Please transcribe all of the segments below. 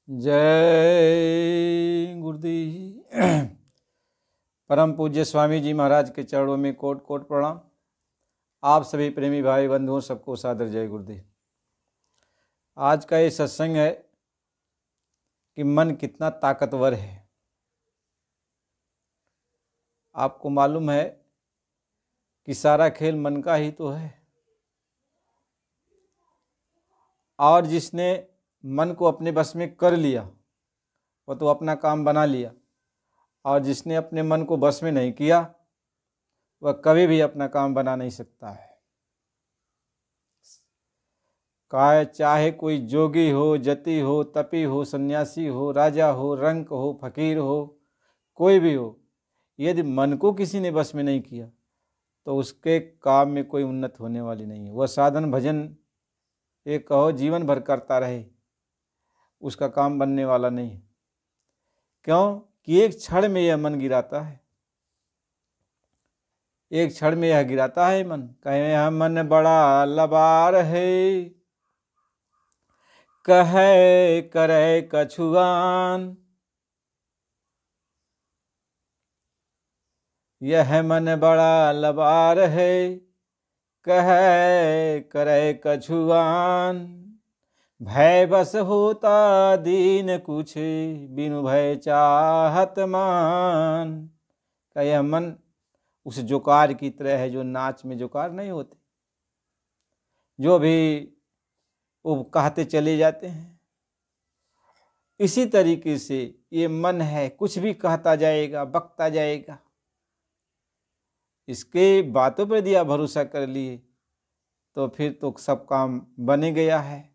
जय गुरुदेव। परम पूज्य स्वामी जी महाराज के चरणों में कोट कोट प्रणाम। आप सभी प्रेमी भाई बंधुओं सबको सादर जय गुरुदेव। आज का ये सत्संग है कि मन कितना ताकतवर है। आपको मालूम है कि सारा खेल मन का ही तो है, और जिसने मन को अपने बस में कर लिया वो तो अपना काम बना लिया, और जिसने अपने मन को बस में नहीं किया वह कभी भी अपना काम बना नहीं सकता है। चाहे कोई जोगी हो, जति हो, तपी हो, सन्यासी हो, राजा हो, रंक हो, फकीर हो, कोई भी हो, यदि मन को किसी ने बस में नहीं किया तो उसके काम में कोई उन्नत होने वाली नहीं है। वह साधन भजन एक कहो जीवन भर करता रहे, उसका काम बनने वाला नहीं है। क्यों कि एक क्षण में यह मन गिराता है, एक क्षण में यह गिराता है मन। कहे यह मन बड़ा लबार है, कहे करे कछुआन। यह मन बड़ा लबार है, कहे करे कछुआन। भय बस होता दीन कुछ, बिनु भय चाहत मान। का यह मन उस जोकार की तरह है जो नाच में जोकार नहीं होते, जो भी वो कहते चले जाते हैं। इसी तरीके से ये मन है, कुछ भी कहता जाएगा, बकता जाएगा। इसके बातों पर दिया भरोसा कर लिए तो फिर तो सब काम बने गया है,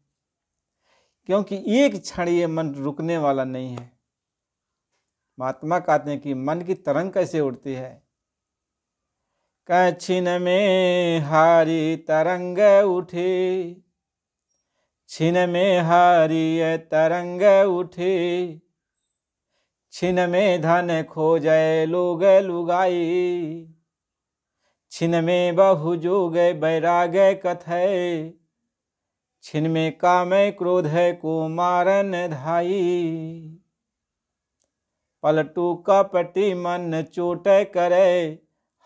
क्योंकि एक क्षण ये मन रुकने वाला नहीं है। महात्मा कहते हैं कि मन की तरंग कैसे उड़ती है। छिन में हारी तरंग उठे, छिन में हारी तरंग उठे। छिन में धन खो जाए लोग लुगाई, छिन में बहु जोग बैराग कथय। छिन में काम क्रोध है को मारन धाई। पलटू कपटी मन चोट करे,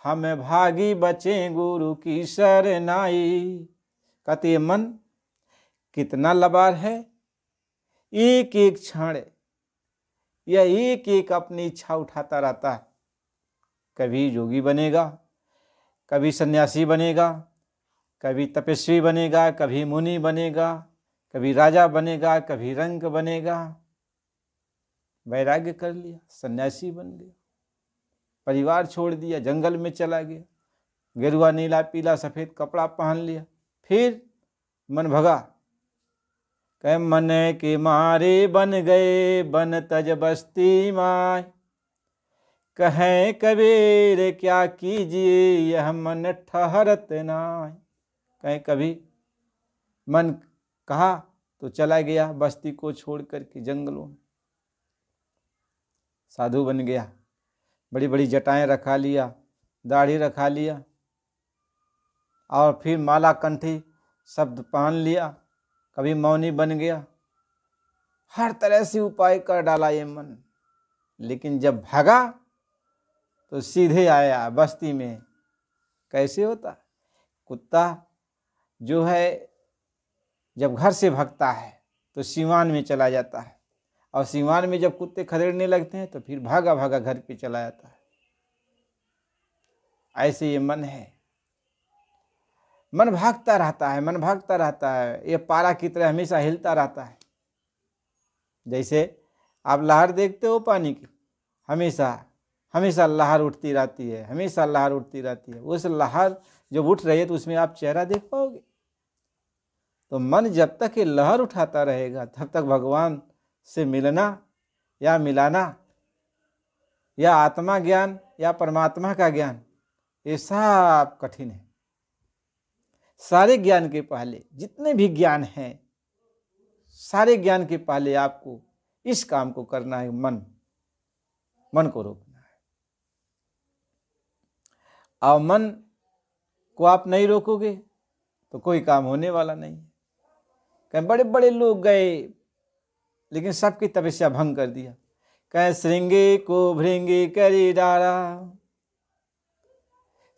हम भागी बचे गुरु की शरनाई। कहते मन कितना लबार है, एक एक क्षण यह एक एक अपनी इच्छा उठाता रहता है। कभी जोगी बनेगा, कभी सन्यासी बनेगा, कभी तपस्वी बनेगा, कभी मुनि बनेगा, कभी राजा बनेगा, कभी रंक बनेगा। वैराग्य कर लिया, सन्यासी बन गया, परिवार छोड़ दिया, जंगल में चला गया, गेरुआ नीला पीला सफ़ेद कपड़ा पहन लिया, फिर मन भगा। कह मन के मारे बन गए बन तज बस्ती माय। कहें कबीर क्या कीजिए यह मन ठहरत नाय। कहीं कभी मन कहा तो चला गया बस्ती को छोड़ करके जंगलों में, साधु बन गया, बड़ी बड़ी जटाएं रखा लिया, दाढ़ी रखा लिया, और फिर माला कंठी शब्द पहन लिया, कभी मौनी बन गया। हर तरह से उपाय कर डाला ये मन, लेकिन जब भागा तो सीधे आया बस्ती में। कैसे होता? कुत्ता जो है जब घर से भागता है तो सीवान में चला जाता है, और सीवान में जब कुत्ते खदेड़ने लगते हैं तो फिर भागा भागा घर पे चला जाता है। ऐसे ये मन है, मन भागता रहता है, मन भागता रहता है। ये पारा की तरह हमेशा हिलता रहता है। जैसे आप लहर देखते हो पानी की, हमेशा हमेशा लहर उठती रहती है, हमेशा लहर उठती रहती है। उस लहर जब उठ रही है तो उसमें आप चेहरा देख पाओगे? तो मन जब तक ये लहर उठाता रहेगा तब तक भगवान से मिलना या मिलाना या आत्मा ज्ञान या परमात्मा का ज्ञान, ये सब कठिन है। सारे ज्ञान के पहले, जितने भी ज्ञान हैं, सारे ज्ञान के पहले आपको इस काम को करना है, मन को रोकना है। और मन को आप नहीं रोकोगे तो कोई काम होने वाला नहीं है। कहीं बड़े बड़े लोग गए लेकिन सबकी तपस्या भंग कर दिया। कहे श्रृंगी को भृंगी करी डाला,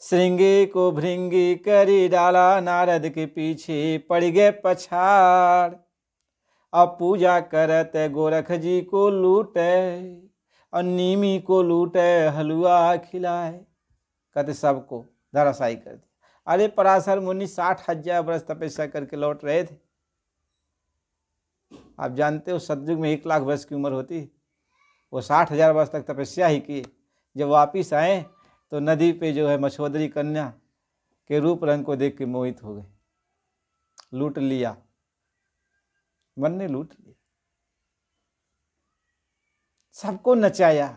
श्रृंगी को भृंगी करी डाला, नारद के पीछे पड़ गए पछाड़। अब पूजा करत गोरख जी को लूटे, और नीमी को लूटे हलवा खिलाए। कहते सबको धराशायी कर दिया। अरे पराशर मुनि 60,000 वर्ष तपस्या करके लौट रहे थे। आप जानते हो सतयुग में 1 लाख वर्ष की उम्र होती, वो 60,000 वर्ष तक तपस्या ही की। जब वापिस आए तो नदी पे जो है मछोदरी कन्या के रूप रंग को देख के मोहित हो गए। लूट लिया, मन ने लूट लिया। सबको नचाया,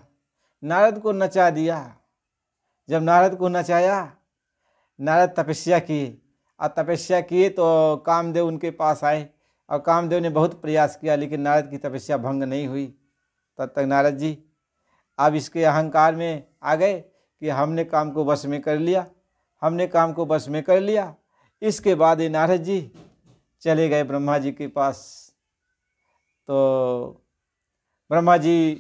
नारद को नचा दिया। जब नारद को नचाया, नारद तपस्या किए, और तपस्या किए तो कामदेव उनके पास आए, और कामदेव ने बहुत प्रयास किया, लेकिन नारद की तपस्या भंग नहीं हुई। तब तक नारद जी अब इसके अहंकार में आ गए कि हमने काम को वश में कर लिया, हमने काम को वश में कर लिया। इसके बाद ये नारद जी चले गए ब्रह्मा जी के पास। तो ब्रह्मा जी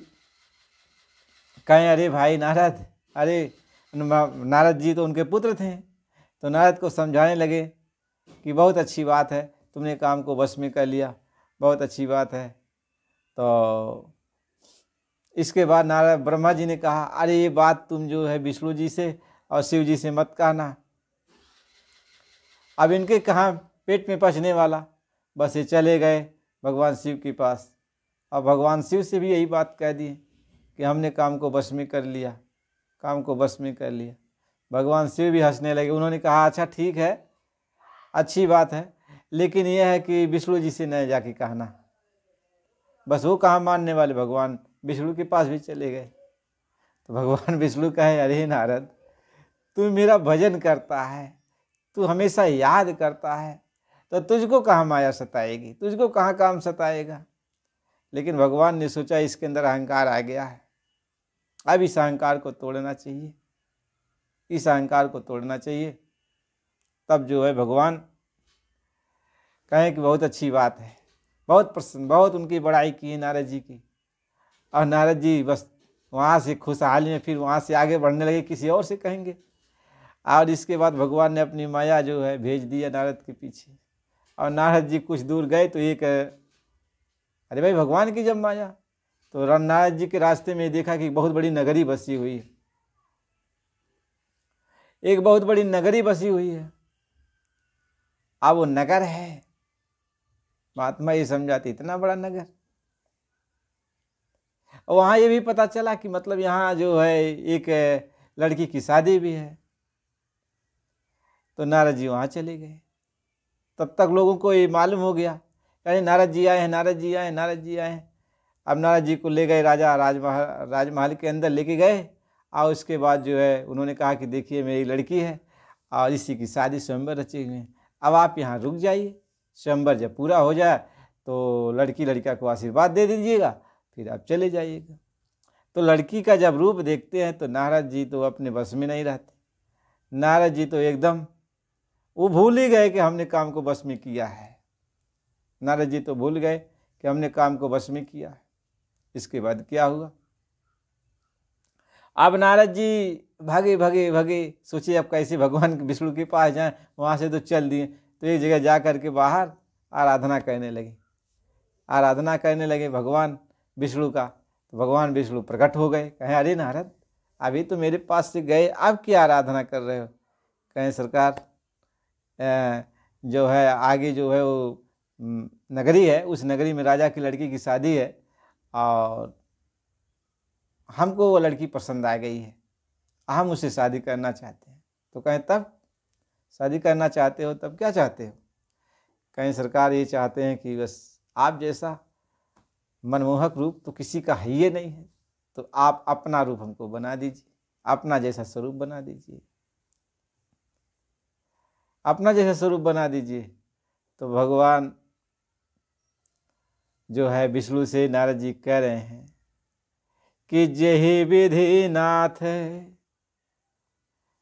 कहें अरे भाई नारद, अरे नारद जी तो उनके पुत्र थे, तो नारद को समझाने लगे कि बहुत अच्छी बात है, तुमने काम को वश में कर लिया, बहुत अच्छी बात है। तो इसके बाद नारद ब्रह्मा जी ने कहा अरे ये बात तुम जो है विष्णु जी से और शिव जी से मत कहना, अब इनके कहाँ पेट में पचने वाला। बस ये चले गए भगवान शिव के पास, और भगवान शिव से भी यही बात कह दी कि हमने काम को वश में कर लिया, काम को वश में कर लिया। भगवान शिव भी हंसने लगे। उन्होंने कहा अच्छा ठीक है, अच्छी बात है, लेकिन यह है कि विष्णु जी से न जाके कहना। बस वो कहाँ मानने वाले, भगवान विष्णु के पास भी चले गए। तो भगवान विष्णु कहे अरे नारद, तू मेरा भजन करता है, तू हमेशा याद करता है, तो तुझको कहाँ माया सताएगी, तुझको कहाँ काम सताएगा। लेकिन भगवान ने सोचा इसके अंदर अहंकार आ गया है, अब इस अहंकार को तोड़ना चाहिए, इस अहंकार को तोड़ना चाहिए। तब जो है भगवान कहें कि बहुत अच्छी बात है, बहुत प्रसन्न, बहुत उनकी बड़ाई की है नारद जी की। और नारद जी बस वहाँ से खुशहाली में फिर वहाँ से आगे बढ़ने लगे, किसी और से कहेंगे। और इसके बाद भगवान ने अपनी माया जो है भेज दिया नारद के पीछे। और नारद जी कुछ दूर गए तो एक अरे भाई भगवान की जब माया, तो नारद जी के रास्ते में देखा कि बहुत बड़ी नगरी बसी हुई है, एक बहुत बड़ी नगरी बसी हुई है। अब वो नगर है, महात्मा ये समझाते इतना बड़ा नगर। और वहाँ ये भी पता चला कि मतलब यहाँ जो है एक लड़की की शादी भी है। तो नारद जी वहाँ चले गए। तब तक लोगों को ये मालूम हो गया अरे नारद जी आए हैं, नारद जी आए हैं, नारद जी आए हैं। अब नारद जी को ले गए राजा राजमहल के अंदर लेके गए। और उसके बाद जो है उन्होंने कहा कि देखिए मेरी लड़की है और इसी की शादी स्वयंवर रचे हुए हैं, अब आप यहाँ रुक जाइए, स्वयंवर जब पूरा हो जाए तो लड़की लड़का को आशीर्वाद दे दीजिएगा, फिर आप चले जाइएगा। तो लड़की का जब रूप देखते हैं तो नारद जी तो अपने बस में नहीं रहते। नारद जी तो एकदम वो भूल ही गए कि हमने काम को बस में किया है। नारद जी तो भूल गए कि हमने काम को बस में किया है। इसके बाद क्या हुआ, अब नारद जी भागे भागे भागे, सोचिए अब कैसे भगवान विष्णु के पास जाएं। वहाँ से तो चल दिए, तो एक जगह जा कर के बाहर आराधना करने लगे, आराधना करने लगे भगवान विष्णु का। तो भगवान विष्णु प्रकट हो गए, कहें अरे नारद अभी तो मेरे पास से गए, अब क्या आराधना कर रहे हो। कहें सरकार जो है आगे जो है वो नगरी है, उस नगरी में राजा की लड़की की शादी है और हमको वो लड़की पसंद आ गई है, हम उससे शादी करना चाहते हैं। तो कहें तब शादी करना चाहते हो, तब क्या चाहते हो। कहें सरकार ये चाहते हैं कि बस आप जैसा मनमोहक रूप तो किसी का है ही नहीं है, तो आप अपना रूप हमको बना दीजिए, अपना जैसा स्वरूप बना दीजिए, अपना जैसा स्वरूप बना दीजिए। तो भगवान जो है विष्णु से नारद जी कह रहे हैं कि जेहि विधि नाथ है,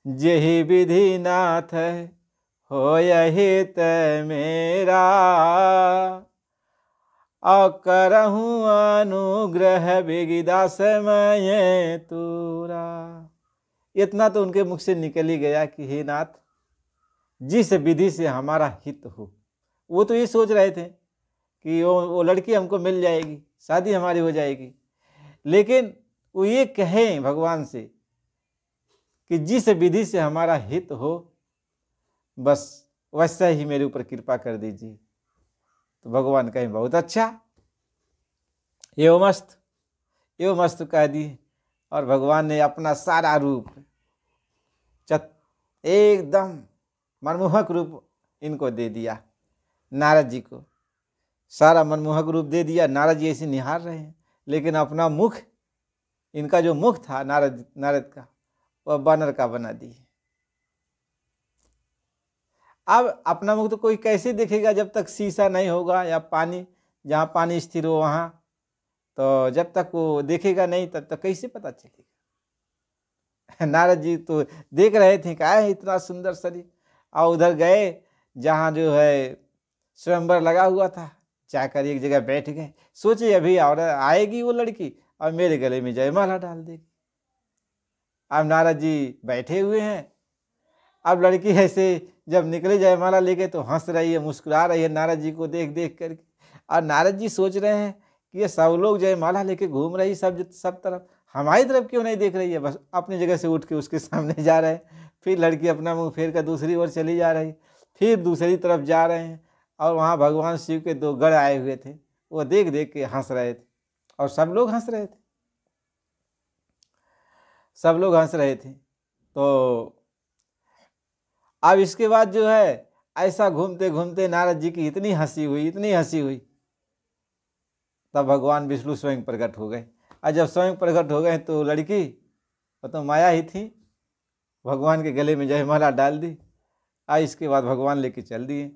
जेहि विधि नाथ हो यही त मेरा, और करहूँ अनुग्रह बेगिदा समय तोरा। इतना तो उनके मुख से निकल ही गया कि हे नाथ, जिस विधि से हमारा हित हो। वो तो ये सोच रहे थे कि वो लड़की हमको मिल जाएगी, शादी हमारी हो जाएगी, लेकिन वो ये कहें भगवान से कि जिस विधि से हमारा हित हो, बस वैसा ही मेरे ऊपर कृपा कर दीजिए। तो भगवान कहें बहुत अच्छा, एवं मस्त कह दिए। और भगवान ने अपना सारा रूप एकदम मनमोहक रूप इनको दे दिया, नारद जी को सारा मनमोहक रूप दे दिया। नारद जी ऐसे निहार रहे हैं, लेकिन अपना मुख, इनका जो मुख था नारद का, वह बानर का बना दिए। अब अपना मुख तो कोई कैसे देखेगा जब तक शीशा नहीं होगा, या पानी, जहाँ पानी स्थिर हो वहाँ, तो जब तक वो देखेगा नहीं तब तक कैसे पता चलेगा। नारद जी तो देख रहे थे क्या है इतना सुंदर शरीर, और उधर गए जहाँ जो है स्वयंवर लगा हुआ था, जाकर एक जगह बैठ गए। सोचे अभी और आएगी वो लड़की और मेरे गले में जयमाला डाल देगी। अब नारद जी बैठे हुए हैं, अब लड़की ऐसे जब निकले जयमाला लेके तो हंस रही है, मुस्कुरा रही है नारद जी को देख देख करके। और नारद जी सोच रहे हैं कि ये सब लोग जयमाला लेके घूम रही सब तरफ, हमारी तरफ क्यों नहीं देख रही है। बस अपनी जगह से उठ के उसके सामने जा रहे हैं, फिर लड़की अपना मुंह फेर कर दूसरी ओर चली जा रही, फिर दूसरी तरफ जा रहे हैं। और वहाँ भगवान शिव के 2 गढ़ आए हुए थे, वो देख देख के हंस रहे थे, और सब लोग हंस रहे थे, सब लोग हंस रहे थे। तो अब इसके बाद जो है ऐसा घूमते घूमते नारद जी की इतनी हंसी हुई, तब भगवान विष्णु स्वयं प्रकट हो गए। और जब स्वयं प्रकट हो गए तो लड़की, वो तो माया ही थी, भगवान के गले में जयमाला डाल दी। और इसके बाद भगवान लेके चल दिए,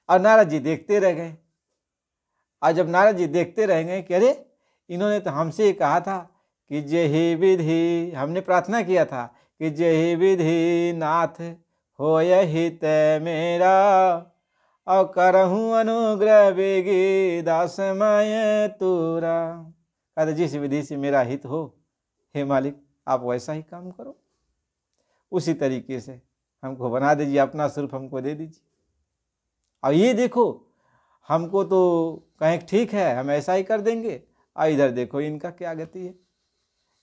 और नारद जी देखते रह गए। और जब नारद जी देखते रह गए कि अरे, इन्होंने तो हमसे ये कहा था कि जय विधि, हमने प्रार्थना किया था कि जय विधि नाथ होय हित मेरा, और करहूँ अनुग्रह बेगी दासमय तोरा। कहते जिस विधि से मेरा हित हो, हे मालिक आप वैसा ही काम करो, उसी तरीके से हमको बना दीजिए, अपना स्वरूप हमको दे दीजिए। और ये देखो, हमको तो कहें ठीक है हम ऐसा ही कर देंगे, और इधर देखो इनका क्या गति है,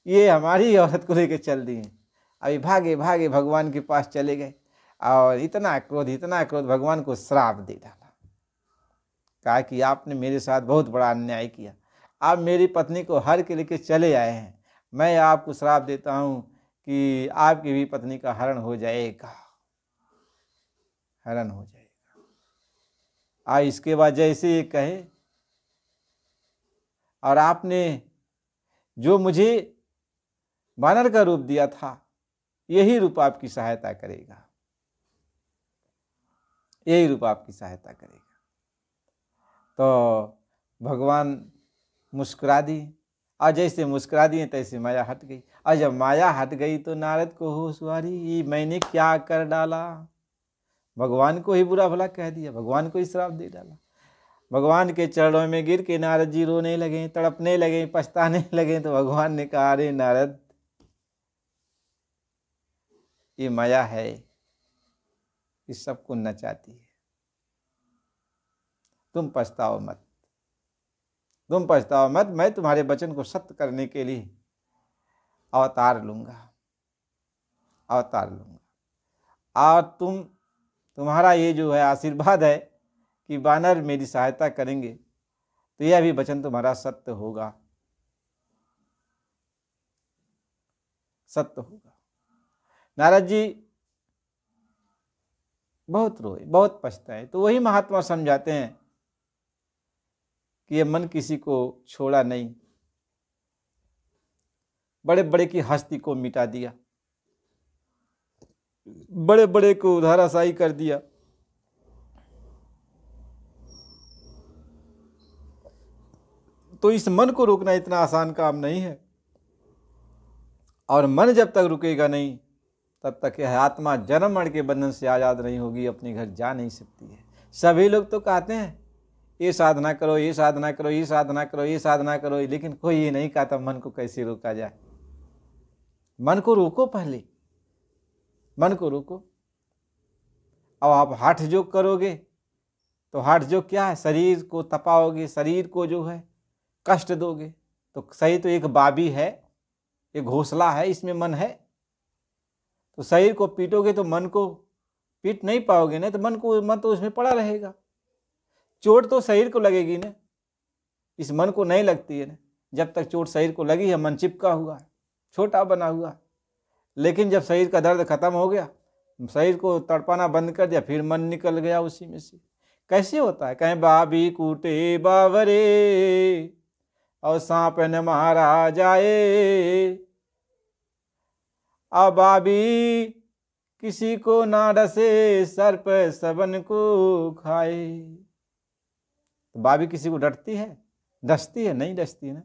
ये हमारी औरत को लेकर चल दिए। अभी भागे भागे भगवान के पास चले गए, और इतना क्रोध भगवान को श्राप दे डाला। कहा कि आपने मेरे साथ बहुत बड़ा अन्याय किया, आप मेरी पत्नी को हर के लेके चले आए हैं, मैं आपको श्राप देता हूँ कि आपकी भी पत्नी का हरण हो जाएगा, हरण हो जाएगा। इसके बाद जैसे ये कहे, और आपने जो मुझे बानर का रूप दिया था, यही रूप आपकी सहायता करेगा, यही रूप आपकी सहायता करेगा। तो भगवान मुस्कुरा दी, और जैसे मुस्कुरा दिए तैसे माया हट गई। और जब माया हट गई तो नारद को होश हुई, ये मैंने क्या कर डाला, भगवान को ही बुरा भला कह दिया, भगवान को ही श्राप दे डाला। भगवान के चरणों में गिर के नारद जी रोने लगे, तड़पने लगे, पछताने लगे। तो भगवान ने कहा, अरे नारद, ये माया है, इस सबको नचाती है, तुम पछताओ मत, तुम पछताओ मत, मैं तुम्हारे वचन को सत्य करने के लिए अवतार लूंगा, अवतार लूंगा। और तुम्हारा ये जो है आशीर्वाद है कि बानर मेरी सहायता करेंगे, तो यह भी वचन तुम्हारा सत्य होगा, सत्य होगा। नारद जी बहुत रोए, बहुत पछताए। तो वही महात्मा समझाते हैं कि ये मन किसी को छोड़ा नहीं, बड़े बड़े की हस्ती को मिटा दिया, बड़े बड़े को धराशायी कर दिया। तो इस मन को रोकना इतना आसान काम नहीं है, और मन जब तक रुकेगा नहीं तब तक यह आत्मा जन्म मरण के बंधन से आज़ाद नहीं होगी, अपने घर जा नहीं सकती है। सभी लोग तो कहते हैं ये साधना करो, ये साधना करो, ये साधना करो, ये साधना करो, लेकिन कोई ये नहीं कहता मन को कैसे रोका जाए। मन को रोको, पहले मन को रोको। अब आप हठ योग करोगे तो हठ योग क्या है, शरीर को तपाओगे, शरीर को जो है कष्ट दोगे। तो शरीर तो एक बाबी है, एक घोंसला है, इसमें मन है। तो शरीर को पीटोगे तो मन को पीट नहीं पाओगे ना, तो मन तो उसमें पड़ा रहेगा। चोट तो शरीर को लगेगी ना, इस मन को नहीं लगती है ना। जब तक चोट शरीर को लगी है, मन चिपका हुआ है, छोटा बना हुआ है। लेकिन जब शरीर का दर्द खत्म हो गया, शरीर को तड़पाना बंद कर दिया, फिर मन निकल गया उसी में से। कैसे होता है, कहें बाबी कूटे बावरे और सांप न मारा जाए, अब बाबी किसी को ना डसे, सर्प सबन को खाए। तो बाबी किसी को डरती है, डसती है? नहीं डसती है ना।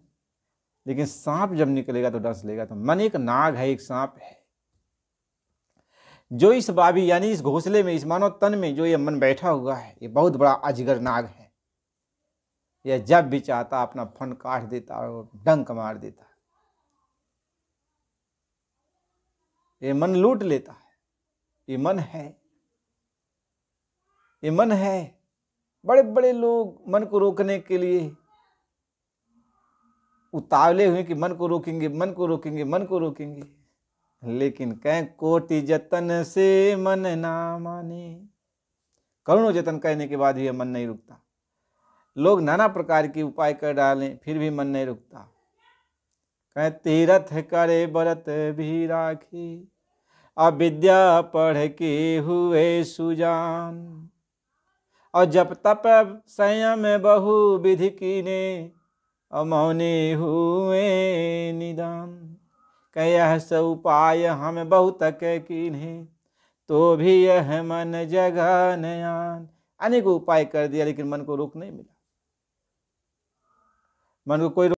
लेकिन सांप जब निकलेगा तो डस लेगा। तो मन एक नाग है, एक सांप है, जो इस बाबी यानी इस घोंसले में, इस मानव तन में जो ये मन बैठा हुआ है, ये बहुत बड़ा अजगर नाग है। यह जब भी चाहता अपना फन काट देता और डंक मार देता है। ये मन लूट लेता है। ये मन है, ये मन है। बड़े बड़े लोग मन को रोकने के लिए उतावले हुए कि मन को रोकेंगे, मन को रोकेंगे, मन को रोकेंगे। लेकिन कहीं कोटि जतन से मन ना माने। करोड़ों जतन करने के बाद भी मन नहीं रुकता। लोग नाना प्रकार के उपाय कर डालें, फिर भी मन नहीं रुकता। कहें तीरथ करे व्रत भी राखी, अविद्या पढ़ के हुए सुजान, और जप तप संयम बहु विधि कीने, और मौने हुए निदान। कह सब उपाय हम बहुत कीन्हे, तो भी यह मन जगह नयान। अनेक उपाय कर दिया, लेकिन मन को रोक नहीं मिला। मन को कोई